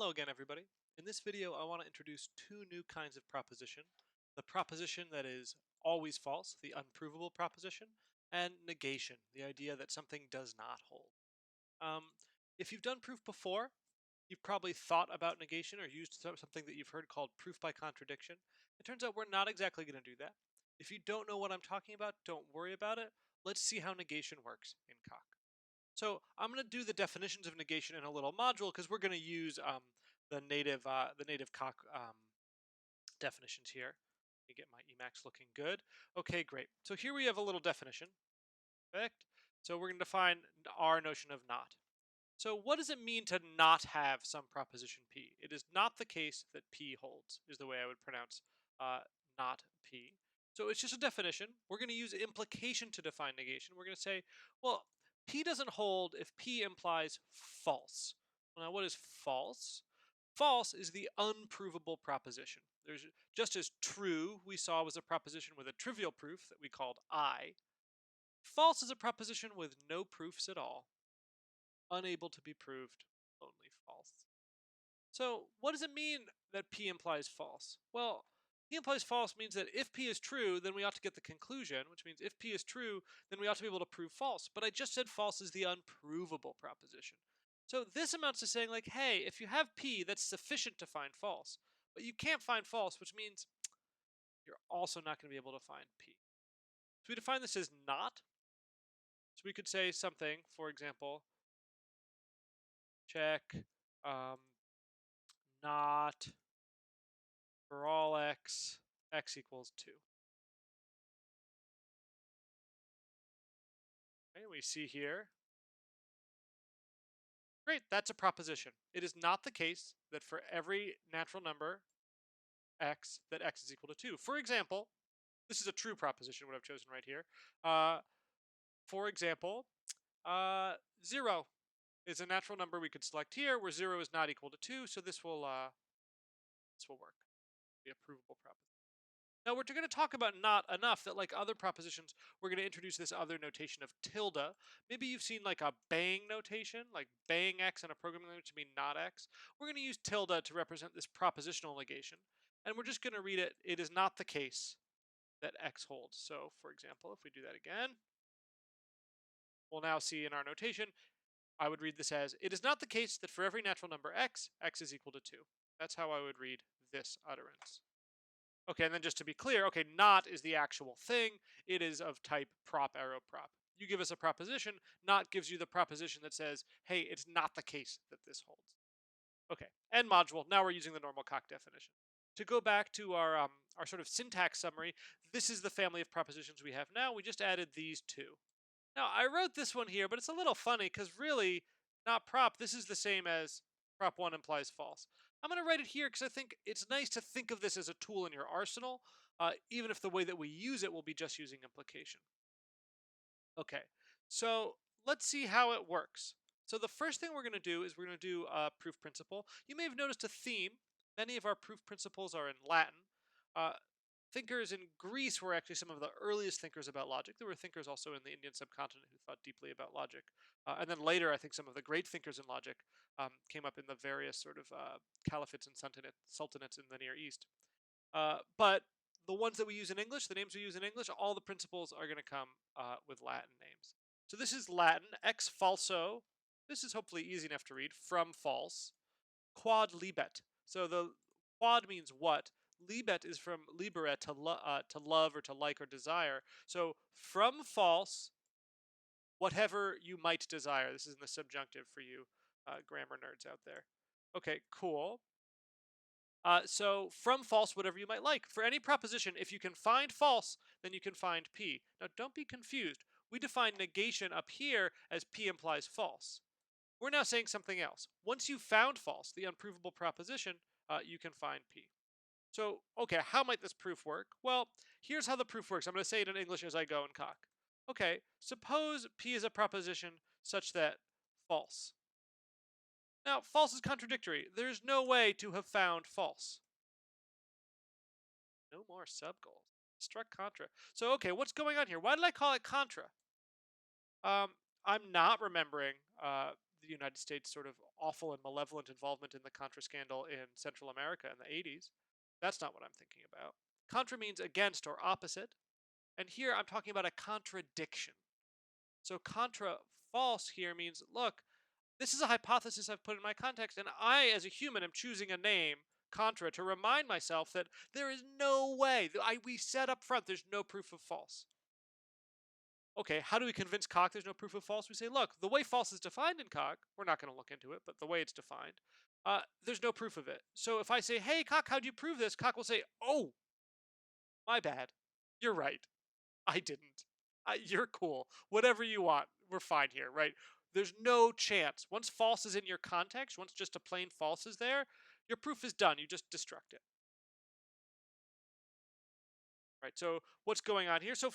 Hello again, everybody. In this video, I want to introduce two new kinds of proposition. The proposition that is always false, the unprovable proposition, and negation, the idea that something does not hold. Um, if you've done proof before, you've probably thought about negation or used something that you've heard called proof by contradiction. It turns out we're not exactly going to do that. If you don't know what I'm talking about, don't worry about it. Let's see how negation works in Coq. So I'm going to do the definitions of negation in a little module because we're going to use the native Coq definitions here. Let me get my Emacs looking good. Okay, great. So here we have a little definition. Perfect. So we're going to define our notion of not. So what does it mean to not have some proposition P? It is not the case that P holds, is the way I would pronounce not P. So it's just a definition. We're going to use implication to define negation. We're going to say, well, P doesn't hold if P implies false. Well, now, what is false? False is the unprovable proposition. There's just as true we saw was a proposition with a trivial proof that we called I. False is a proposition with no proofs at all. Unable to be proved, only false. So what does it mean that P implies false? Well, P implies false means that if P is true, then we ought to get the conclusion, which means if P is true, then we ought to be able to prove false. But I just said false is the unprovable proposition. So this amounts to saying like, hey, if you have P, that's sufficient to find false. But you can't find false, which means you're also not going to be able to find P. So we define this as not. So we could say something, for example, check um, not for all x equals 2. Okay, we see here. Great, that's a proposition. It is not the case that for every natural number x, that x is equal to 2. For example, this is a true proposition, what I've chosen right here. For example, 0 is a natural number we could select here, where 0 is not equal to 2, so this will work. Be a provable proposition. Now we're going to talk about not enough that like other propositions, we're going to introduce this other notation of tilde. Maybe you've seen like a bang notation, like bang x in a programming language to mean not x. We're going to use tilde to represent this propositional negation. And we're just going to read it. It is not the case that x holds. So for example, if we do that again, we'll now see in our notation, I would read this as, it is not the case that for every natural number x is equal to 2. That's how I would read this utterance. Okay, and then just to be clear, okay, not is the actual thing. It is of type prop arrow prop. You give us a proposition, not gives you the proposition that says, hey, it's not the case that this holds. Okay, end module. Now we're using the normal Coq definition. To go back to our sort of syntax summary, this is the family of propositions we have now. We just added these two. Now, I wrote this one here, but it's a little funny because really, not prop, this is the same as prop 1 implies false. I'm going to write it here because I think it's nice to think of this as a tool in your arsenal, even if the way that we use it will be just using implication. Okay, so let's see how it works. So the first thing we're going to do is we're going to do a proof principle. You may have noticed a theme. Many of our proof principles are in Latin. Thinkers in Greece were actually some of the earliest thinkers about logic. There were thinkers also in the Indian subcontinent who thought deeply about logic. And then later, I think some of the great thinkers in logic came up in the various sort of caliphates and sultanates in the Near East. But the ones that we use in English, the names we use in English, all the principles are going to come with Latin names. So this is Latin, ex falso. This is hopefully easy enough to read, from false. Quod libet. So the quad means what. Libet is from libere, to love or to like or desire. So from false, whatever you might desire. This is in the subjunctive for you grammar nerds out there. Okay, cool. So from false, whatever you might like. For any proposition, if you can find false, then you can find P. Now don't be confused. We define negation up here as P implies false. We're now saying something else. Once you've found false, the unprovable proposition, you can find P. So, okay, how might this proof work? Well, here's how the proof works. I'm going to say it in English as I go in Coq. Okay, suppose P is a proposition such that false. Now, false is contradictory. There's no way to have found false. No more sub-goals. Struck contra. So, okay, what's going on here? Why did I call it contra? I'm not remembering the United States sort of awful and malevolent involvement in the Contra scandal in Central America in the 80s. That's not what I'm thinking about. Contra means against or opposite. And here I'm talking about a contradiction. So contra false here means, look, this is a hypothesis I've put in my context, and I, as a human, am choosing a name, contra, to remind myself that there is no way. We said up front there's no proof of false. Okay, how do we convince cock there's no proof of false? We say, look, the way false is defined in cock, we're not going to look into it, but the way it's defined, there's no proof of it. So if I say, hey, cock, how'd you prove this? Cock will say, oh, my bad. You're right. I didn't. You're cool. Whatever you want, we're fine here, right? There's no chance. Once false is in your context, once just a plain false is there, your proof is done. You just destruct it. Right. So what's going on here? So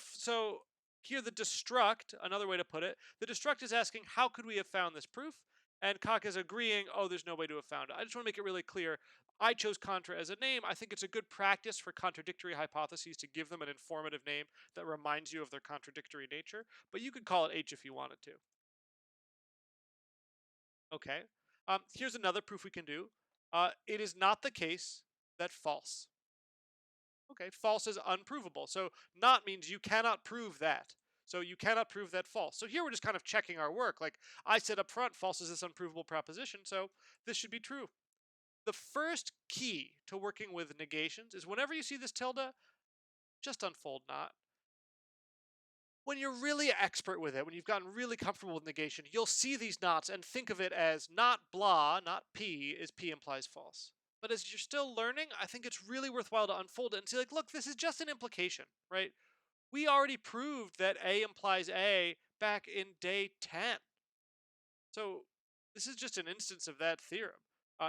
here the destruct, another way to put it, the destruct is asking how could we have found this proof? And cock is agreeing, oh, there's no way to have found it. I just want to make it really clear. I chose contra as a name. I think it's a good practice for contradictory hypotheses to give them an informative name that reminds you of their contradictory nature. But you could call it H if you wanted to. Okay. Here's another proof we can do. It is not the case that false. Okay, false is unprovable. So not means you cannot prove that. So you cannot prove that false. So here we're just kind of checking our work. Like I said up front, false is this unprovable proposition, so this should be true. The first key to working with negations is whenever you see this tilde, just unfold not. When you're really expert with it, when you've gotten really comfortable with negation, you'll see these knots and think of it as not blah, not P, is P implies false. But as you're still learning, I think it's really worthwhile to unfold it and say, like, look, this is just an implication, right? We already proved that A implies A back in day 10. So this is just an instance of that theorem.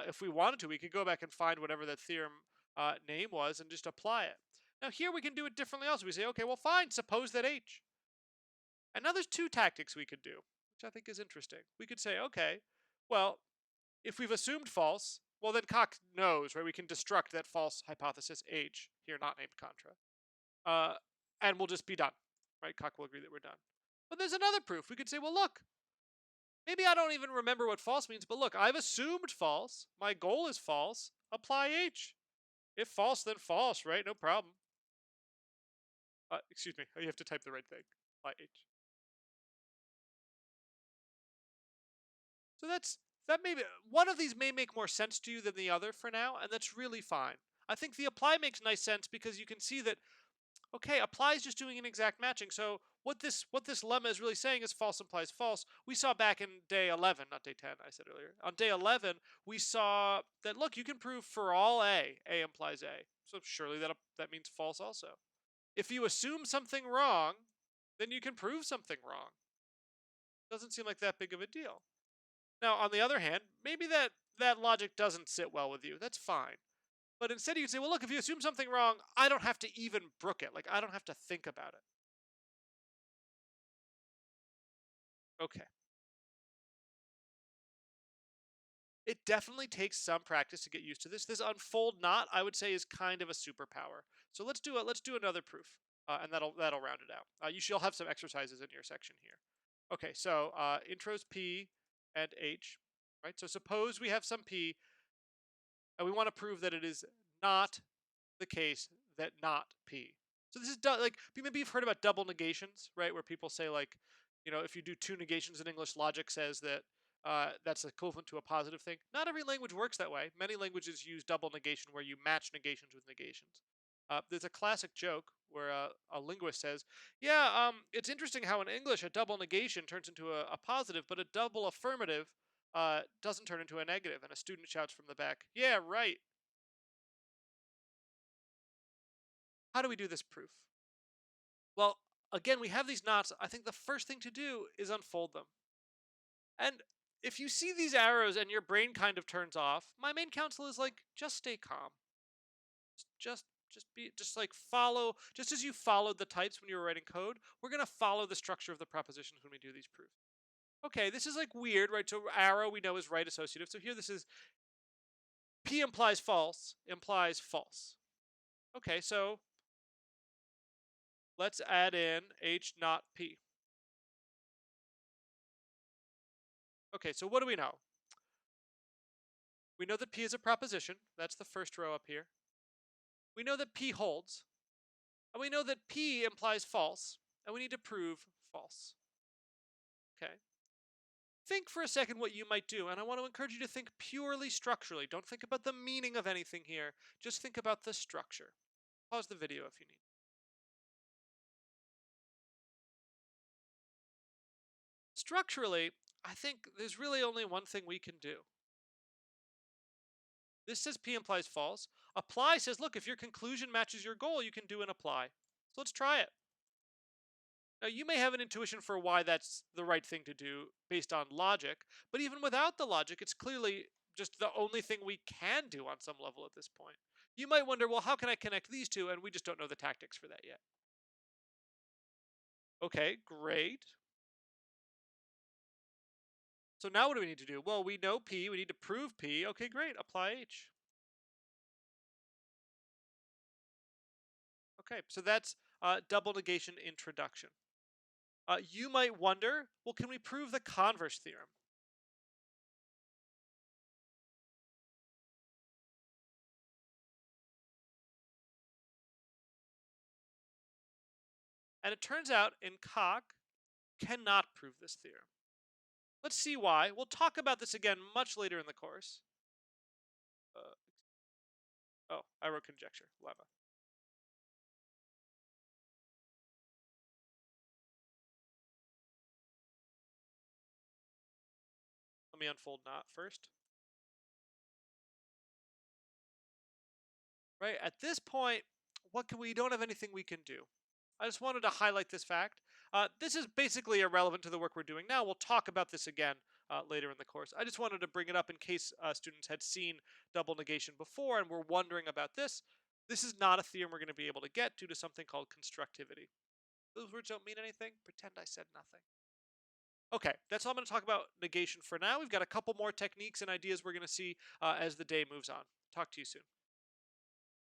If we wanted to, we could go back and find whatever that theorem name was and just apply it. Now here we can do it differently also. We say, okay, well fine, suppose that H. And now there's two tactics we could do, which I think is interesting. We could say, okay, well, if we've assumed false, well then cock knows, right? We can destruct that false hypothesis H, here not named contra. And we'll just be done, right? Cock will agree that we're done. But there's another proof. We could say, well, look, maybe I don't even remember what false means, but look, I've assumed false. My goal is false. Apply H. If false, then false, right? No problem. Excuse me. You have to type the right thing. Apply H. So that maybe one of these may make more sense to you than the other for now, and that's really fine. I think the apply makes nice sense because you can see that okay, apply is just doing an exact matching. So what this lemma is really saying is false implies false. We saw back in day 11, not day 10, I said earlier. On day 11, we saw that look, you can prove for all A implies A. So surely that means false also. If you assume something wrong, then you can prove something wrong. Doesn't seem like that big of a deal. Now, on the other hand, maybe that logic doesn't sit well with you. That's fine. But instead you can say, well, look, if you assume something wrong, I don't have to even brook it. Like, I don't have to think about it. Okay. It definitely takes some practice to get used to this. This unfold not, I would say, is kind of a superpower. So let's do another proof, and that'll round it out. You'll have some exercises in your section here. Okay, so intros P and H, right? So suppose we have some P, and we want to prove that it is not the case that not P. So this is like maybe you've heard about double negations, right? Where people say like, if you do two negations in English, logic says that that's equivalent to a positive thing. Not every language works that way. Many languages use double negation where you match negations with negations. There's a classic joke where a linguist says, yeah, it's interesting how in English a double negation turns into a positive, but a double affirmative doesn't turn into a negative. And a student shouts from the back, yeah, right. How do we do this proof? Well, again, we have these knots. I think the first thing to do is unfold them. And if you see these arrows and your brain kind of turns off, my main counsel is like, just stay calm. Just like follow, just as you followed the types when you were writing code, we're going to follow the structure of the propositions when we do these proofs. Okay, this is like weird, right? So arrow we know is right associative. So here this is P implies false. Okay, so let's add in H not P. Okay, so what do we know? We know that P is a proposition. That's the first row up here. We know that P holds. And we know that P implies false. And we need to prove false. Okay. Think for a second what you might do. And I want to encourage you to think purely structurally. Don't think about the meaning of anything here. Just think about the structure. Pause the video if you need. Structurally, I think there's really only one thing we can do. This says P implies false. Apply says, look, if your conclusion matches your goal, you can do an apply. So let's try it. Now, you may have an intuition for why that's the right thing to do based on logic, but even without the logic, it's clearly just the only thing we can do on some level at this point. You might wonder, well, how can I connect these two? And we just don't know the tactics for that yet. Okay, great. So now what do we need to do? Well, we know P, we need to prove P. Okay, great, apply H. Okay, so that's double negation introduction. You might wonder, well, can we prove the converse theorem? And it turns out Cock cannot prove this theorem. Let's see why. We'll talk about this again much later in the course. Oh, I wrote conjecture, lemma. Let me unfold not first. Right, at this point, we don't have anything we can do. I just wanted to highlight this fact. This is basically irrelevant to the work we're doing now. We'll talk about this again later in the course. I just wanted to bring it up in case students had seen double negation before and were wondering about this. This is not a theorem we're going to be able to get due to something called constructivity. Those words don't mean anything. Pretend I said nothing. Okay, that's all I'm going to talk about negation for now. We've got a couple more techniques and ideas we're going to see as the day moves on. Talk to you soon.